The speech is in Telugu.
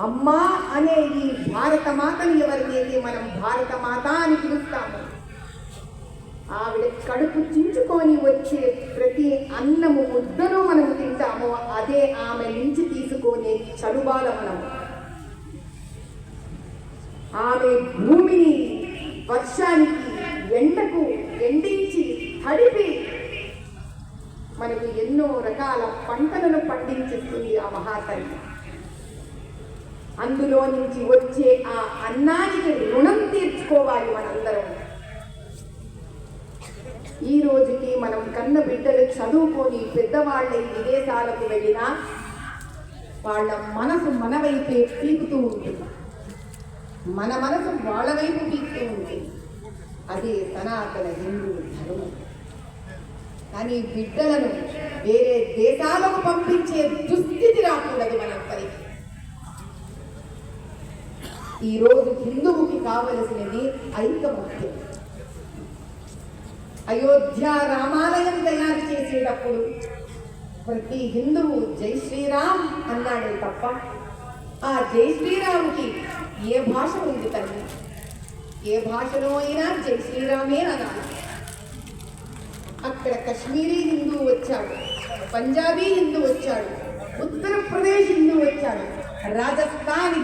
అమ్మా అనే ఈ భారత మాతని ఎవరికైతే మనం భారత మాత అని పిలుస్తామో, ఆవిడ కడుపు చించుకొని వచ్చే ప్రతి అన్నము ముద్దను మనము తింటామో అదే ఆమె నుంచి తీసుకునే చలుబాల మనము. ఆమె భూమిని వర్షానికి ఎండకు ఎండించి తడిపి మనకు ఎన్నో రకాల పంటలను పండించేస్తుంది ఆ మహాతల్లి. అందులో నుంచి వచ్చే ఆ అన్నానికి రుణం తీర్చుకోవాలి మనందరం. ఈ రోజుకి మనం కన్న బిడ్డలు చదువుకొని పెద్దవాళ్ళై విదేశాలకు వెళ్ళినా వాళ్ళ మనసు మన వైపే పీకుతూ ఉంటుంది, మన మనసు వాళ్ళ వైపు పీకుతూ ఉంటుంది. అదే సనాతన హిందూ ధర్మం. కానీ బిడ్డలను వేరే దేశాలకు పంపించే దుస్థితి రాకూడదు మనందరికీ. ఈరోజు హిందువుకి కావలసినది ఐకమత్యం. అయోధ్య రామాలయం తయారు చేసేటప్పుడు ప్రతి హిందువు జై శ్రీరామ్ అన్నాడే తప్ప ఆ జై శ్రీరాముకి ఏ భాష ఉంది తల్లి? ఏ భాషలో అయినా జై శ్రీరామే అనాలి. అక్కడ కశ్మీరీ హిందూ వచ్చాడు, పంజాబీ హిందూ వచ్చాడు, ఉత్తరప్రదేశ్ హిందూ వచ్చాడు, రాజస్థాన్